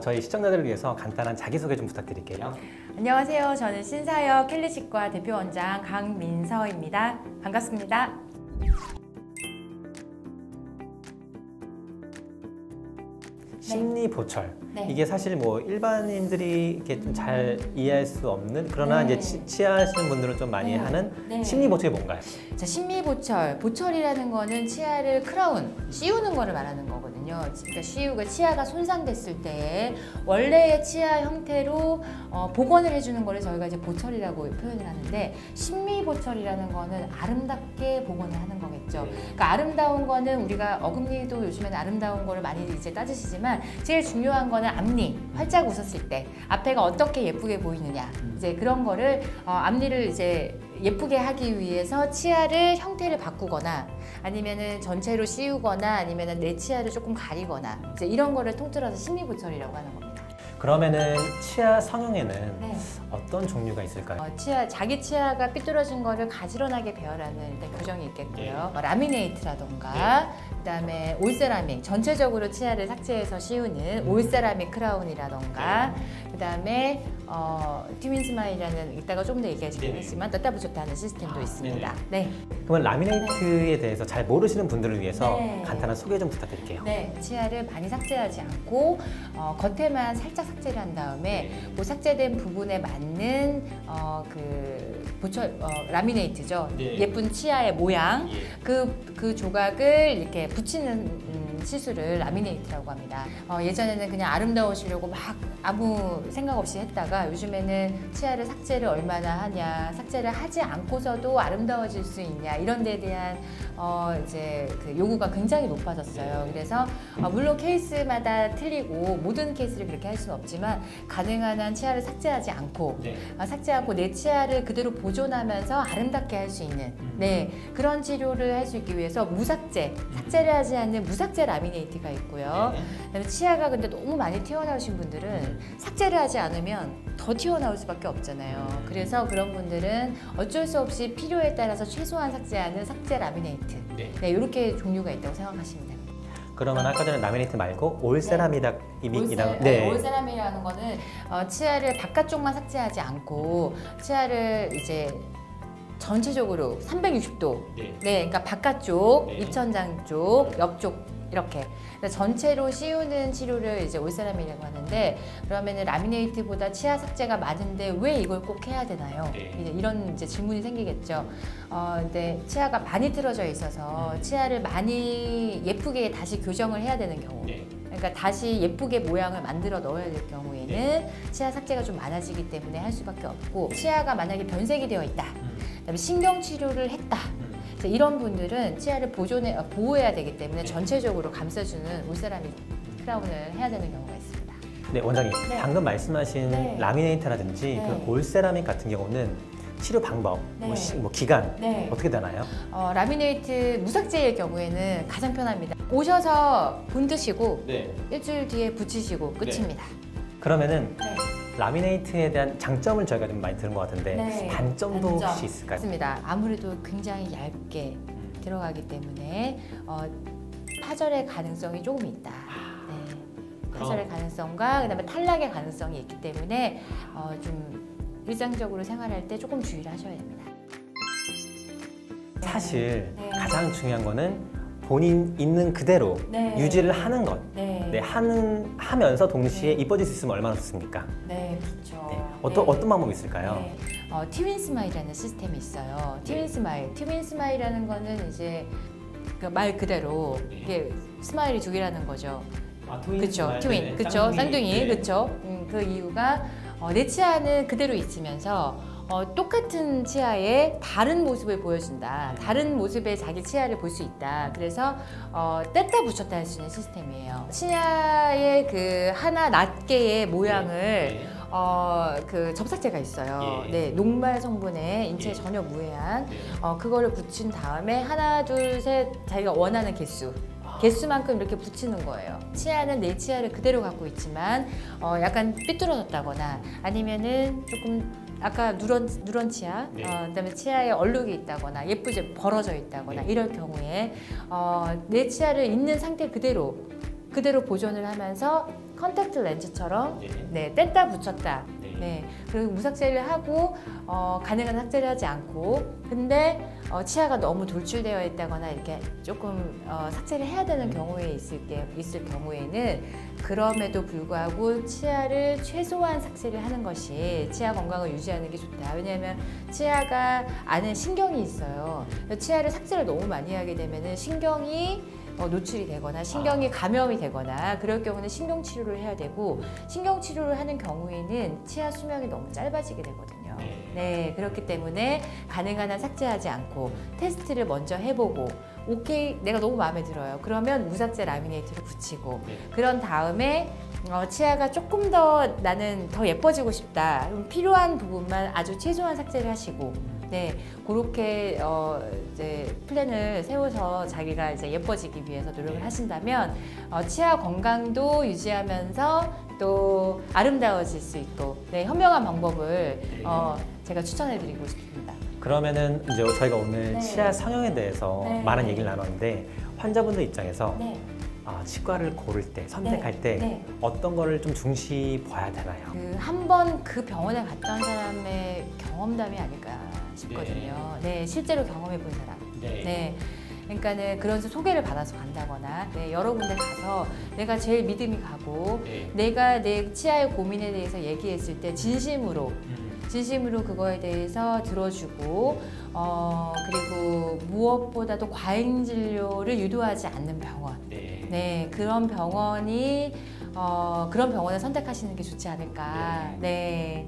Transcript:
저희 시청자들을 위해서 간단한 자기소개 좀 부탁드릴게요. 안녕하세요. 저는 신사역 캘리치과 대표원장 강민서입니다. 반갑습니다. 심리보철. 네. 이게 사실 뭐 일반인들이 이렇게 좀 잘 이해할 수 없는, 그러나 네. 이제 치아하시는 분들은 좀 많이 네. 하는 네. 심리보철이 뭔가요? 자, 심리보철. 보철이라는 거는 치아를 크라운, 씌우는 거를 말하는 거거든요. 그러니까 치아가 손상됐을 때 원래의 치아 형태로 복원을 해주는 거를 저희가 이제 보철이라고 표현을 하는데, 심리보철이라는 거는 아름답게 복원을 하는 거겠죠. 그러니까 아름다운 거는 우리가 어금니도 요즘에는 아름다운 거를 많이 이제 따지시지만, 제일 중요한 거는 앞니, 활짝 웃었을 때 앞에가 어떻게 예쁘게 보이느냐, 이제 그런 거를 앞니를 이제 예쁘게 하기 위해서 치아를 형태를 바꾸거나 아니면은 전체로 씌우거나 아니면은 내 치아를 조금 가리거나, 이제 이런 거를 통틀어서 심리보철이라고 하는 겁니다. 그러면은 치아 성형에는 네. 어떤 종류가 있을까요? 자기 치아가 삐뚤어진 거를 가지런하게 배열하는 일단 교정이 있겠고요. 라미네이트라던가 그다음에 올세라믹, 전체적으로 치아를 삭제해서 씌우는 올세라믹 크라운이라던가, 그다음에 트윈 스마일이라는, 이따가 좀 더 얘기하시겠지만 떴다 붙였다 하는 시스템도 있습니다. 네. 그러면 라미네이트에 대해서 잘 모르시는 분들을 위해서 네. 간단한 소개 좀 부탁드릴게요. 네, 치아를 많이 삭제하지 않고 겉에만 살짝 삭제를 한 다음에 그 삭제된 부분에 맞는 라미네이트죠. 예쁜 치아의 모양, 그 조각을 이렇게 붙이는 시술을 라미네이트라고 합니다. 예전에는 그냥 아름다우시려고 막 아무 생각 없이 했다가, 요즘에는 치아를 삭제를 얼마나 하냐, 삭제를 하지 않고서도 아름다워질 수 있냐, 이런 데에 대한 이제 그 요구가 굉장히 높아졌어요. 그래서 물론 케이스마다 틀리고 모든 케이스를 그렇게 할 수는 없지만, 가능한 한 치아를 삭제하지 않고 삭제하고 내 치아를 그대로 보존하면서 아름답게 할 수 있는 그런 치료를 할 수 있기 위해서 무삭제, 삭제를 하지 않는 무삭제 라미네이트가 있고요. 그다음에 치아가 근데 너무 많이 튀어나오신 분들은 삭제를 하지 않으면 더 튀어나올 수밖에 없잖아요. 그래서 그런 분들은 어쩔 수 없이 필요에 따라서 최소한 삭제하는 삭제 라미네이트, 이렇게 종류가 있다고 생각하시면 됩니다. 그러면 아까 전에 라미네이트 말고 올세라믹이라는 올세라믹이라는 거는 치아를 바깥쪽만 삭제하지 않고 치아를 이제 전체적으로 360도, 그러니까 바깥쪽, 입천장 쪽, 옆쪽 이렇게 전체로 씌우는 치료를 이제 올세라믹이라고 하는데, 그러면은 라미네이트보다 치아 삭제가 많은데 왜 이걸 꼭 해야 되나요? 이제 이런 이제 질문이 생기겠죠. 근데 치아가 많이 틀어져 있어서 치아를 많이 예쁘게 다시 교정을 해야 되는 경우, 그러니까 다시 예쁘게 모양을 만들어 넣어야 될 경우에는 치아 삭제가 좀 많아지기 때문에 할 수밖에 없고, 치아가 만약에 변색이 되어 있다, 그다음에 신경 치료를 했다, 이런 분들은 치아를 보호해야 되기 때문에 전체적으로 감싸주는 올세라믹 크라운을 해야 되는 경우가 있습니다. 네, 원장님. 방금 말씀하신 라미네이트라든지 그 올세라믹 같은 경우는 치료 방법, 뭐 기간 어떻게 되나요? 라미네이트 무삭제의 경우에는 가장 편합니다. 오셔서 본드시고 일주일 뒤에 붙이시고 끝입니다. 그러면은 라미네이트에 대한 장점을 저희가 좀 많이 들은 것 같은데 단점도 혹시 있을까요? 맞습니다. 아무래도 굉장히 얇게 들어가기 때문에 파절의 가능성이 조금 있다. 파절의 가능성과 그다음에 탈락의 가능성이 있기 때문에 좀 일상적으로 생활할 때 조금 주의를 하셔야 됩니다. 사실 가장 중요한 거는 본인 있는 그대로 유지를 하는 것. 하면서 동시에 이뻐질 수 있으면 얼마나 좋습니까? 그렇죠. 어떤 방법이 있을까요? 트윈 스마일이라는 시스템이 있어요. 트윈 스마일. 트윈 스마일이라는 거는 이제 그 말 그대로 이게 스마일이 두 개라는 거죠. 그렇죠. 트윈. 그렇죠. 쌍둥이. 그렇죠. 그 이유가 내 치아는 그대로 있으면서 똑같은 치아의 다른 모습을 보여준다. 다른 모습의 자기 치아를 볼 수 있다. 그래서 뗐다 붙였다 할 수 있는 시스템이에요. 치아의 그 하나 낱개의 모양을 그 접삭제가 있어요. 녹말 성분에 인체에 전혀 무해한 그거를 붙인 다음에 하나, 둘, 셋 자기가 원하는 개수만큼 이렇게 붙이는 거예요. 치아는 내 치아를 그대로 갖고 있지만 약간 삐뚤어졌다거나 아니면은 조금 아까 누런 치아, 그다음에 치아에 얼룩이 있다거나 예쁘게 벌어져 있다거나 이럴 경우에 내 치아를 있는 상태 그대로 보존을 하면서 컨택트 렌즈처럼 네, 뗐다 붙였다. 네, 그리고 무삭제를 하고 가능한 삭제를 하지 않고 근데 치아가 너무 돌출되어 있다거나 이렇게 조금 삭제를 해야 되는 경우에 있을 경우에는 그럼에도 불구하고 치아를 최소한 삭제를 하는 것이 치아 건강을 유지하는 게 좋다. 왜냐하면 치아가 안에 신경이 있어요. 치아를 삭제를 너무 많이 하게 되면은 신경이 노출이 되거나 신경이 감염이 되거나 그럴 경우는 신경치료를 해야 되고 신경치료를 하는 경우에는 치아 수명이 너무 짧아지게 되거든요. 네, 그렇기 때문에 가능한 한 삭제하지 않고 테스트를 먼저 해보고 오케이 내가 너무 마음에 들어요. 그러면 무삭제 라미네이트를 붙이고 그런 다음에 치아가 조금 더 나는 더 예뻐지고 싶다. 그럼 필요한 부분만 아주 최소한 삭제를 하시고 네, 그렇게 이제 플랜을 세워서 자기가 이제 예뻐지기 위해서 노력을 하신다면 치아 건강도 유지하면서 또 아름다워질 수 있고 네, 현명한 방법을 제가 추천해드리고 싶습니다. 그러면은 이제 저희가 오늘 치아 성형에 대해서 많은 얘기를 나눴는데 환자분들 입장에서 치과를 고를 때, 선택할 때 어떤 거를 좀 중시 봐야 되나요? 한 번 그 병원에 갔던 사람의 경험담이 아닐까 싶거든요. 네, 실제로 경험해 본 사람. 네. 그러니까는 그런 소개를 받아서 간다거나 여러 군데 가서 내가 제일 믿음이 가고 내가 내 치아의 고민에 대해서 얘기했을 때 진심으로 그거에 대해서 들어주고 그리고 무엇보다도 과잉 진료를 유도하지 않는 병원 그런 병원을 선택하시는 게 좋지 않을까. 네.